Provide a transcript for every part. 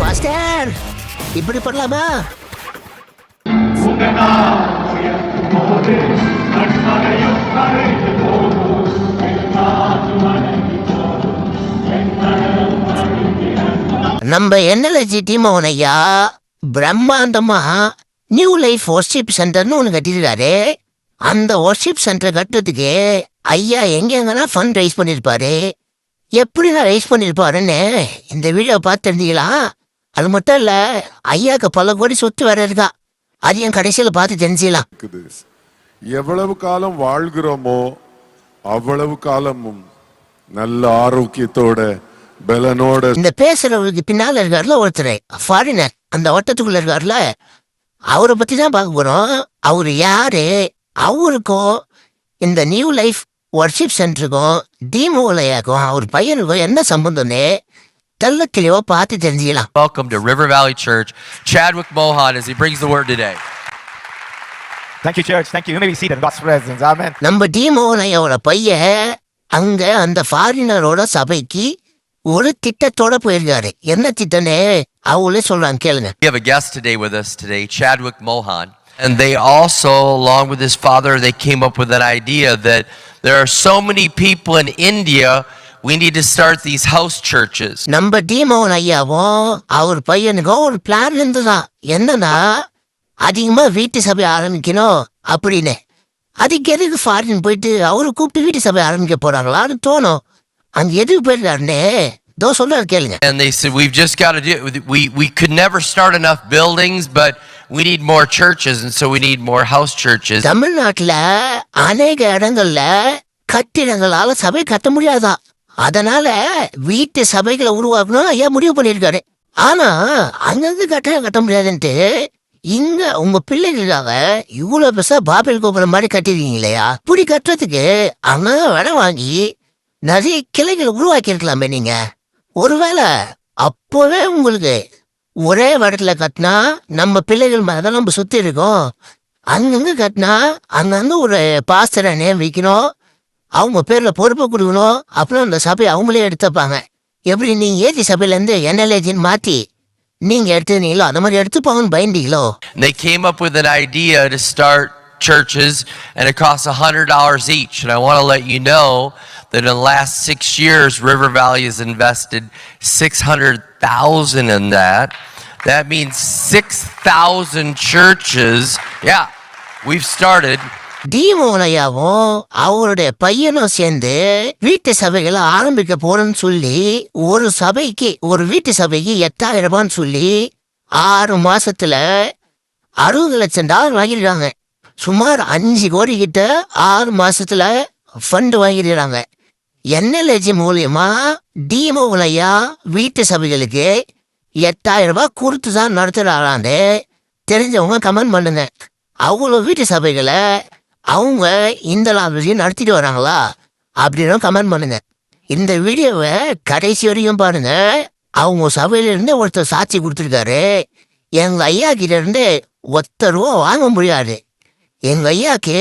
Pastor இப்படி பண்ணலாமா? நம்ம NLG டீமோன் ஐயா பிரம்மாண்டமா நியூ லைஃப் வொர்ஷிப் சென்டர்னு ஒன்று கட்டிருக்காரு. அந்த வொர்ஷிப் சென்டர் கட்டுறதுக்கு ஐயா எங்கெங்கன்னா ஃபண்ட் ரைஸ் பண்ணியிருப்பாரு. எப்படி நான் ரைஸ் பண்ணியிருப்பாருன்னு இந்த வீடியோ பார்த்து தெரிஞ்சுக்கலாம். அது மட்டும் இல்லை, ஐயாவுக்கு பல கோடி சொத்து வேற இருக்கா. அது என் கடைசியில் பார்த்து தெரிஞ்சுக்கலாம். எவ்வளவு காலம் வாழ்கிறோமோ அவ்வளவு காலமும் நல்ல ஆரோக்கியத்தோட பலனோட. இந்த பேசுறவருக்கு பின்னால இருக்காருல ஒருத்தர் ஃபாரினர், அந்த வட்டத்துக்குள்ள இருக்காருல, அவரை பத்தி தான் பார்க்க போறோம். அவரு யாரு, அவருக்கும் இந்த நியூ லைஃப் வொர்ஷிப் சென்டருக்கும் டீமோலையாக்கும் அவர் பையனுக்கும் என்ன சம்பந்தம்னு தெல்ல தெளிவா பார்த்து தெரிஞ்சுக்கலாம். Welcome to River Valley Church, Chadwick Mohan, as he brings the word today. Thank you, church. Thank you. You may be seated in God's presence. Amen. நம்ம டீமோலையோட பையன் அங்க அந்த ஃபாரினரோட சபைக்கு ஒரு திட்டத்தோட போயிருக்காரு. என்ன திட்டம்னு அவங்களே சொல்றாங்க, கேளுங்க. We have a guest today with us today, Chadwick Mohan, and they also, along with his father, they came up with an idea that there are so many people in India, we need to start these house churches. நம்ம demon ஐயாவும் அவர் பையனுக்கும் ஒரு plan இருந்ததா. என்னன்னா, அதிகமா வீட்டு சபை ஆரம்பிக்கணும் அப்படின்னு. அதுக்கு எதுக்கு ஃபாரின் போயிட்டு அவரு கூப்பிட்டு வீட்டு சபை ஆரம்பிக்க போறாங்களான்னு தோணும். அங்க எதுக்கு போயிருக்காருன்னு தோ சொல்றாரு, கேளுங்க. And they said we've just got to do, we could never start enough buildings, but we need more churches, and so we need more house churches. தமிழ்நாட்டுல அநேக இடங்கள்ல கட்டிடங்களால சபை கட்ட முடியாதா. அதனால வீட்டு சபைகளை உருவாக்கணும் ஐயா முடிவு பண்ணியிருக்காரு. ஆனா அங்கங்க கட்ட முடியாதுன்ட்டு இங்க உங்க பிள்ளைகளுக்காக இவ்வளவு பெருசா பாபேல் கோபுரம் மாதிரி கட்டிருக்கீங்க இல்லையா, இப்படி கட்டுறதுக்கு அங்க இடம் வாங்கி நிறைய கிளைகளை உருவாக்கி இருக்கலாமே நீங்க. ஒருவேளை அப்போவே உங்களுக்கு ஒரே இடத்துல கட்டினா நம்ம பிள்ளைகள் மேல நம்ம சுத்தி இருக்கோம். அங்கங்க கட்டினா அங்கங்க ஒரு பாஸ்டரை நியமிக்கணும், அவங்க பேர்ல பொறுப்பு கொடுக்கணும், அப்புறம் அந்த சபையை அவங்களே எடுத்துப்பாங்க. எப்படி நீங்க ஏற்றி சபையில இருந்து NLG மாத்தி நீங்க எடுத்துனீங்களோ அந்த மாதிரி எடுத்துப்பாங்கன்னு பயந்தீங்களோ. They came up with an idea to start churches, and it costs $100 each. And I want to let you know that in the last 6 years, River Valley has invested $600,000 in that. That means 6,000 churches. Yeah, we've started. டீமோலையாவும் அவருடைய பையனும் சேர்ந்து வீட்டு சபைகளை ஆரம்பிக்க போறேன்னு சொல்லி ஒரு வீட்டு சபைக்கு 8,000 ரூபான்னு சொல்லி 6 மாசத்துல $60 லட்சம் வாங்கிடுறாங்க. சுமார் 5 கோடி கிட்ட 6 மாசத்துல ஃபண்ட் வாங்கிடுறாங்க. NLG மூலியமா டீமோலையா வீட்டு சபைகளுக்கு 8,000 ரூபாய் கொடுத்துதான் நடத்துறாங்க. தெரிஞ்சவங்க கமெண்ட் பண்ணுங்க. அவ்வளோ வீட்டு சபைகளை அவங்க இந்த லாபத்தையும் நடத்திட்டு வராங்களா அப்படின்னு கமெண்ட் பண்ணுங்க. இந்த வீடியோவை கடைசி வரைக்கும் பாருங்க. அவங்க சபையில இருந்து ஒருத்தர் சாட்சி கொடுத்துருக்காரு. எங்க ஐயா கிட்ட இருந்து ₹1 வாங்க முடியாது. எங்க ஐயாக்கு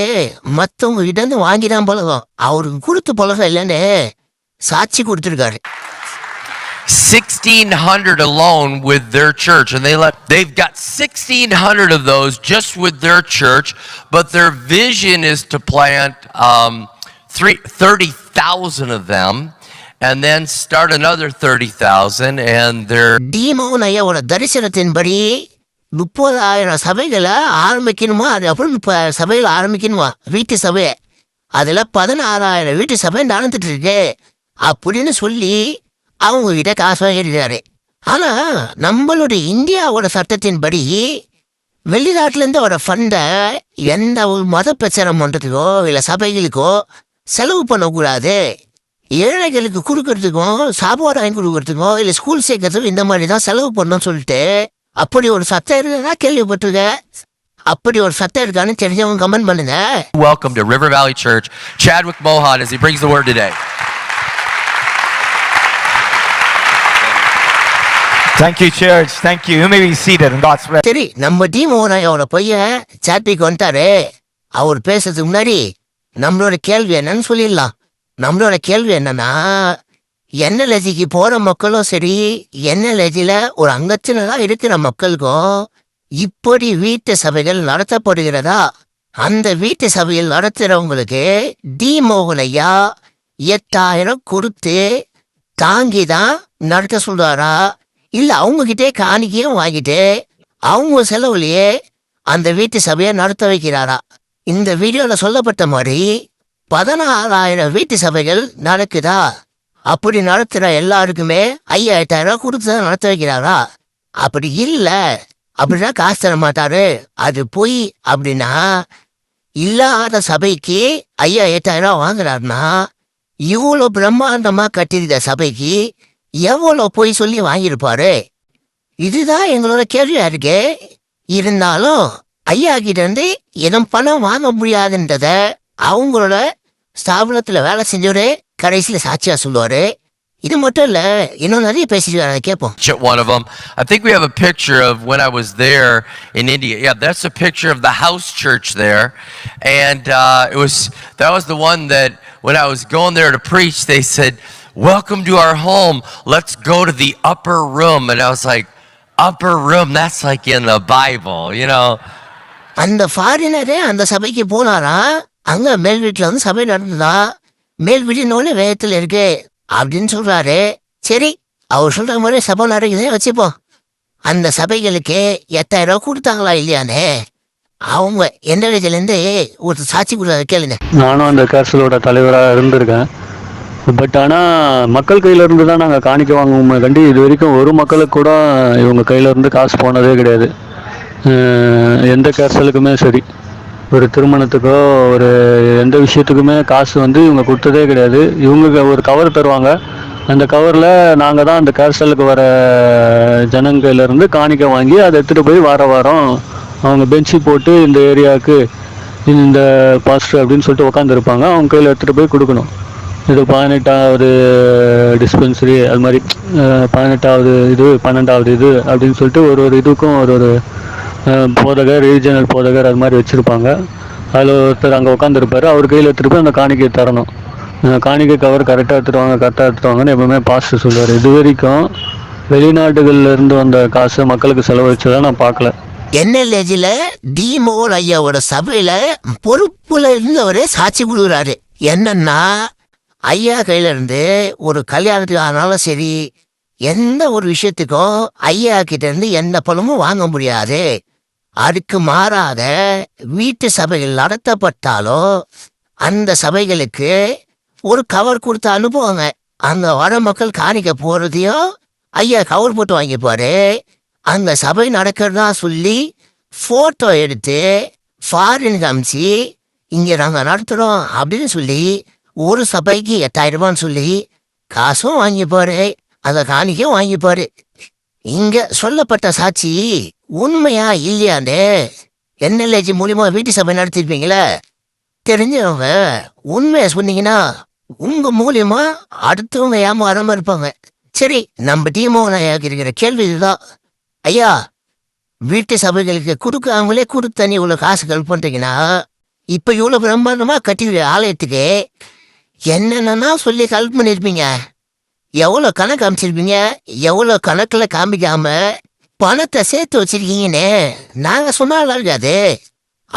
மற்றவங்க கிட்ட இருந்து வாங்கிதான் பழகம், அவருக்கு கொடுத்து பழகம் இல்லைன்னு சாட்சி கொடுத்துருக்காரு. 1,600 alone with their church, and they've got 1,600 of those just with their church, but their vision is to plant 30,000 of them and then start another 30,000. And their demon ஐயாவோட தரிசனத்தின்படி 30,000 சபைகளை ஆரம்பிக்கணுமா, அது அப்புறம் 30 சபைகளை ஆரம்பிக்கணுமா வீட்டு சபை. அதுல 16,000 வீட்டு சபை நடந்துட்டு இருக்கு அப்படின்னு சொல்லி அவங்க கிட்ட காசு வாங்கிடுறாரு. ஆனா நம்மளுடைய இந்தியாவோட சட்டத்தின்படி வெளிநாட்டுல இருந்து வர ஃபண்டை எந்த ஒரு மத பிரச்சாரம் பண்றதுக்கோ இல்ல சபைகளுக்கோ செலவு பண்ணக்கூடாது. ஏழைகளுக்கு கொடுக்கறதுக்கும் சாப்பாடு வாங்கி கொடுக்கறதுக்கோ இல்ல ஸ்கூல் சேர்க்கறதுக்கும் இந்த மாதிரி தான் செலவு பண்ணணும்னு சொல்லிட்டு அப்படி ஒரு சட்டம் இருக்குன்னா கேள்விப்பட்டிருக்கேன். அப்படி ஒரு சட்டம் இருக்கான்னு தெரிஞ்சவங்க கமெண்ட் பண்ணுங்க. Welcome to River Valley Church, Chadwick Mohan, as he brings the word today. Thank you, church. Thank you. You may be seated in God's presence. சரி, நம்ம டீமோனையோட பையன் சாட்விக் வந்துட்டாரு. அவர் பேசுறதுக்கு முன்னாடி நம்மளோட கேள்வி என்னன்னு சொல்லிடலாம். நம்மளோட கேள்வி என்னன்னா, என்எல்ஏஜிக்கு போற மக்களும் சரி, என்எல்ஏஜில ஒரு அங்கத்தினரா இருக்கிற மக்களுக்கும் இப்படி வீட்டு சபைகள் நடத்தப்படுகிறதா? அந்த வீட்டு சபையில் நடத்துறவங்களுக்கு டி மோகன் ஐயா 8000 கொடுத்து தாங்கிதான் நடத்த சொல்றாரா? இல்ல அவங்க கிட்டே காணிக்கையும் வாங்கிட்டு அவங்க செலவுலயே அந்த வீட்டு சபையை நடத்த வைக்கிறாரா? இந்த வீடியோல சொல்லப்பட்ட மாதிரி 16000 வீட்டு சபைகள் நடக்குதா? அப்படி நடத்துற எல்லாருக்குமே 5000 கொடுத்துதான் நடத்த வைக்கிறாரா? அப்படி இல்ல, அப்படின்னா காசு தர மாட்டாரு, அது போய் அப்படின்னா இல்லாத சபைக்கு 5000 வாங்குறாருன்னா இவ்வளவு பிரம்மாண்டமா கட்டிருந்த சபைக்கு எவ்வளவு போய் சொல்லி வாங்கியிருப்பாரு? இதுதான் எங்களோட கேள்வியா இருக்கு. இருந்தாலும் ஐயா கிட்ட இருந்து எதுவும் பணம் வாங்க முடியாதுன்றத அவங்களோட ஸ்தாபனத்துல வேலை செஞ்சவரு கடைசியில சாட்சியா சொல்லுவாரு. இது மட்டும் இல்ல, இன்னும் நிறைய பேசிட்டு கேட்போம். One of them. I think we have a picture of when I was there in India. Yeah, that's a picture of the house church there, and that was the one that when I was going there to preach, they said, "Welcome to our home. Let's go to the upper room." And I was like, "Upper room? That's like in the Bible, you know." அந்த ஃபாரினரே அந்த சபைக்கு போனாரா? அங்க மேல் வீட்டுல வந்து சபை நடந்ததா? மேல் வீட்டினோட வேகத்துல இருக்கு அப்படின்னு சொல்றாரு. சரி, அவர் சொல்ற மாதிரி சபை நடக்குதே வச்சுப்போம். அந்த சபைகளுக்கு 8000 கொடுத்தாங்களா இல்லையானே? அவங்க எந்த இடத்துல இருந்து ஒரு சாட்சி கூட கேளுங்க. நானும் அந்த கேர்சலோட தலைவராக இருந்திருக்கேன். பட் ஆனால் மக்கள் கையிலேருந்து தான் நாங்கள் காணிக்க வாங்குவோமே கண்டி இது வரைக்கும் ஒரு மக்களுக்கு கூட இவங்க கையிலேருந்து காசு போனதே கிடையாது. எந்த கேர்சலுக்குமே சரி, ஒரு திருமணத்துக்கோ ஒரு எந்த விஷயத்துக்குமே காசு வந்து இவங்க கொடுத்ததே கிடையாது. இவங்க ஒரு கவர் தருவாங்க, அந்த கவரில் நாங்கள் தான் அந்த கேர்சலுக்கு வர ஜனங்கையிலேருந்து காணிக்க வாங்கி அதை எடுத்துகிட்டு போய் வாரம் அவங்க பெஞ்சு போட்டு இந்த ஏரியாவுக்கு இந்த பாஸ்டர் அப்படின்னு சொல்லிட்டு உட்காந்துருப்பாங்க, அவங்க கையில் எடுத்துகிட்டு போய் கொடுக்கணும். இது 18வது டிஸ்பென்சரி, அது மாதிரி 18வது இது 12வது இது அப்படின்னு சொல்லிட்டு ஒரு இதுக்கும் ஒரு போதகர், ரீஜனல் போதகர் அது மாதிரி வச்சுருப்பாங்க. அதில் ஒருத்தர் அங்கே உட்காந்துருப்பார், அவர் கையில் எடுத்துகிட்டு போய் அந்த காணிக்கை தரணும். காணிக்கை கவர் கரெக்டாக எடுத்துகிட்டு வாங்கன்னு எப்பவுமே பாஸ்டர் சொல்லுவார். இது வரைக்கும் வெளிநாடுகளில் இருந்து வந்த காசை மக்களுக்கு செலவழிச்சதை நான் பார்க்கல. என்எல்ஏஜில டி மோகன் ஐயாவோட சபையில பொறுப்புல இருந்தவரே சாட்சி கொடுக்குறாரு. என்னன்னா, ஐயா கையில இருந்து ஒரு கல்யாணத்துக்கு ஆனாலும் சரி, எந்த ஒரு விஷயத்துக்கும் ஐயா கிட்ட இருந்து எந்த பணமும் வாங்க முடியாது. அதுக்கு மாறாக வீட்டு சபைகள் நடத்தப்பட்டாலோ அந்த சபைகளுக்கு ஒரு கவர் கொடுத்து அனுப்புவாங்க. அங்க வர மக்கள் காணிக்க போறதையும் ஐயா கவர் போட்டு வாங்கிப்பாரு. அங்க சபை நடக்கிறதா சொல்லி போட்டோ எடுத்து ஃபாரின் காமிச்சு இங்க நாங்க நடத்துறோம் அப்படின்னு சொல்லி ஒரு சபைக்கு 8000 சொல்லி காசும் வாங்கிப்பாரு, அந்த காணிக்கையும் வாங்கிப்பாரு. இங்க சொல்லப்பட்ட சாட்சி உண்மையா இல்லையாண்டே என்எல்ஏஜி மூலியமா வீட்டு சபை நடத்திருப்பீங்களே, தெரிஞ்சவங்க உண்மையை சொன்னீங்கன்னா உங்க மூலியமா அடுத்தவங்க ஏமாறாம இருப்பாங்க. சரி, நம்ம டீமோகன் ஐயாவுக்கு இருக்கிற கேள்வி இதுதான். ஐயா, வீட்டு சபைகளுக்கு கொடுக்காமலே கொடுத்த நீ இவ்வளவு காசு கல் பண்றீங்கன்னா, இப்ப இவ்வளவு பிரம்மாண்டமா கட்டி ஆலயத்துக்கு என்னென்னா சொல்லி கல் பண்ணிருப்பீங்க, எவ்வளவு கணக்கு அமைச்சிருப்பீங்க, எவ்வளவு கணக்குல காமிக்காம பணத்தை சேர்த்து வச்சிருக்கீங்கன்னு நாங்க சொன்னாலும் இருக்காது.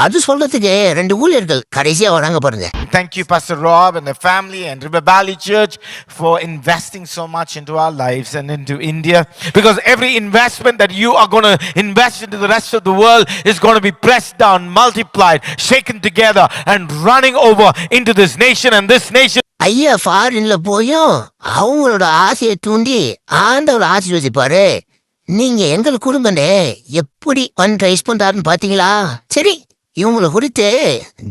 அது சொல்றதுக்கு 2 ஊழியர்கள் கடைசியா வராங்க பாருங்க. Thank you, Pastor Rob and the family and River Valley Church for investing so much into our lives and into India. Because every investment that you are going to invest into the rest of the world is going to be pressed down, multiplied, shaken together and running over into this nation and this nation. ஐயா ஃபாரின்ல போயும் அவங்களோட ஆசையை தூண்டி ஆண்டவர் ஆசீர்வதிப்பாரு. நீங்க எங்கள் குடும்பனே எப்படி ஃபண்ட் ரைஸ் பண்றாருன்னு பாத்தீங்களா? சரி, இவங்களை குறித்து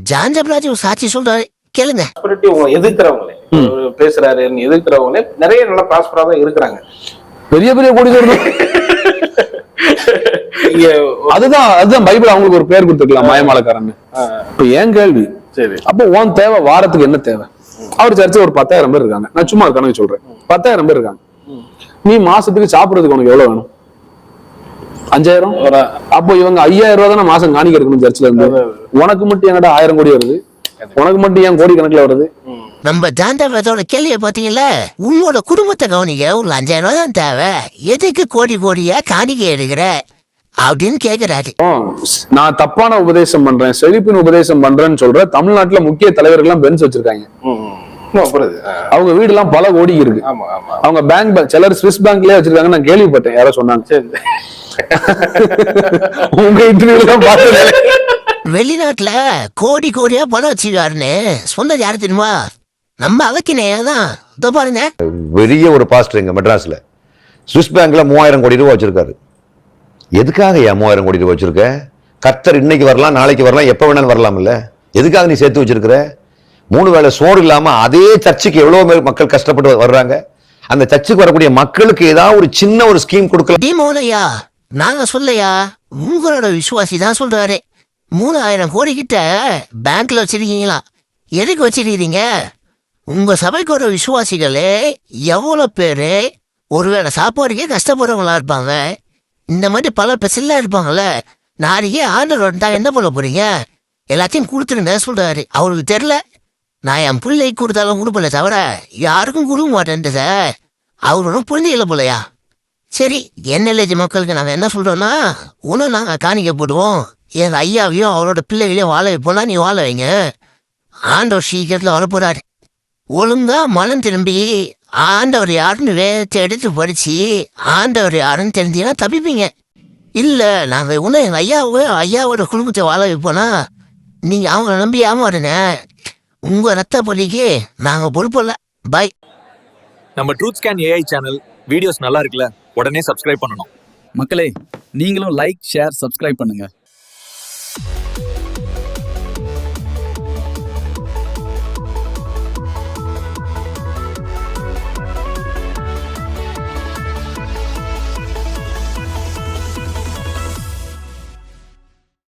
ஜான்ஜப்ராஜ் ஒரு சாட்சி சொல்றாரு, கேளுங்க. எதிர்க்கிறவங்களே பேசுறாரு, எதிர்க்கிறவங்களே நிறைய நல்ல ப்ராஸ்பரா தான் இருக்கிறாங்க. பெரிய பெரிய கோடிகள் அதுதான் பைபிள் அவங்களுக்கு ஒரு பேர் கொடுத்துருக்கலாம், மாயமாலக்காரன். இப்ப ஏன் கேள்வி, சரி அப்போ உன் தேவை வாரத்துக்கு என்ன தேவை? அவர் சர்ச்சை ஒரு 10,000 பேர் இருக்காங்க, நான் சும்மா கணக்கு சொல்றேன், 10,000 பேர் இருக்காங்க. நீ மாசத்துக்கு சாப்பிடுறதுக்கு உனக்கு எவ்வளவு வேணும்? 5000. அப்போ இவங்க 5000 தானே மாசம் காணிக்க இருக்கணும் சர்ச்சில் இருந்து. உனக்கு மட்டும் என்கிட்ட 1000 கோடி வருது, உனக்கு மட்டும் ஏன் கோடி கணக்குல வருது? நம்ம தாண்டவத்தோட கேள்வியை பாத்தீங்கல்ல, உன்னோட குடும்பத்தை கவனிக்க ஒரு 5000 ரூபாய் தான் தேவை, எதுக்கு கோடி கோடியா காணிக்கை எடுக்கிற அப்படின்னு கேக்குறாரு. நான் தப்பான உபதேசம் பண்றேன், செழிப்பின் உபதேசம் பண்றேன்னு சொல்ற தமிழ்நாட்டுல முக்கிய தலைவர்கள்லாம் பென்ஸ் வச்சிருக்காங்க. அவங்க வீடு எல்லாம் பல கோடி இருக்கு. அவங்க பேங்க் சிலர் ஸ்விஸ் பேங்க்லயே வச்சிருக்காங்க, நான் கேள்விப்பட்டேன், யாரோ சொன்னாங்க. உங்க இன்டர்வியூல பார்த்தது வெளிநாட்டுல கோடி கோடியா பணம் வச்சுக்காருன்னு சொன்னது யாரு தெரியுமா? நம்ம அவைக்கினே தான். இதோ பாருங்க, பெரிய ஒரு பாஸ்டர் எங்க மெட்ராஸ்ல சுவிஸ் பேங்க்ல 3000 கோடி ரூபாய் வச்சிருக்காரு. எதுக்காக 3000 கோடி ரூபாய் வச்சிருக்க? கர்த்தர் இன்னைக்கு வரலாம், நாளைக்கு வரலாம், எப்ப வேணாலும் வரலாம் இல்ல. எதுக்காக நீ சேர்த்து வச்சிருக்கிற? 3 வேளை சோறு இல்லாம அதே சர்ச்சுக்கு எவ்வளவு பேர் மக்கள் கஷ்டப்பட்டு வர்றாங்க. அந்த சர்ச்சுக்கு வரக்கூடிய மக்களுக்கு ஏதாவது ஒரு சின்ன ஒரு ஸ்கீம் கொடுக்கலாம். மோனையா, நாங்க சொல்லையா, உங்களோட விசுவாசி தான் சொல்றாரு. 3000 கோடி கிட்ட பேங்க்ல வச்சிருக்கீங்களா? எதுக்கு வச்சிருக்கீங்க? உங்க சபைக்கு ஒரு விசுவாசிகளே எவ்வளவு பேரு ஒருவேளை சாப்பாடுக்கே கஷ்டப்படுறவங்களா இருப்பாங்க. இந்த மாதிரி பல பிரச்சனைலாம் இருப்பாங்கல்ல. நாளைக்கே ஆர்டர் வந்தா என்ன பண்ண போறீங்க? எல்லாத்தையும் கொடுத்துருங்க சொல்றாரு. அவருக்கு தெரியல, நான் என் பிள்ளை கொடுத்தாலும் கொடுப்பல தவிர யாருக்கும் கொடுக்க மாட்டேன் சார். அவரோட புரிஞ்சுக்கல போலையா? சரி, NLG மக்களுக்கு நாங்கள் என்ன சொல்றோம்னா, ஒன்றும் நாங்கள் காணிக்க போடுவோம், என் ஐயாவையும் அவரோட பிள்ளைகளையும் வாழ வைப்போம்னா நீ வாழ வைங்க. ஆண்டவர் சீக்கிரத்தில் வரப்போறாரு. ஒழுங்கா மனம் திரும்பி ஆண்டவர் யாருன்னு வேத்தை எடுத்து படிச்சு ஆண்டவர் யாருன்னு தெரிஞ்சீங்கன்னா தப்பிப்பீங்க. இல்ல நாங்க இன்னும் எங்க ஐயாவோட குடும்பத்தை வாழ வைப்போனா நீங்க அவங்கள நம்பி ஏமாறுங்க. உங்க ரத்த பலிக்கு நாங்க பொறுப்பில்ல. பாய். நம்ம truth scan AI channel videos நல்லா இருக்குல்ல, உடனே சப்ஸ்கிரைப் பண்ணணும். மக்களே, நீங்களும் லைக், ஷேர், சப்ஸ்கிரைப் பண்ணுங்க.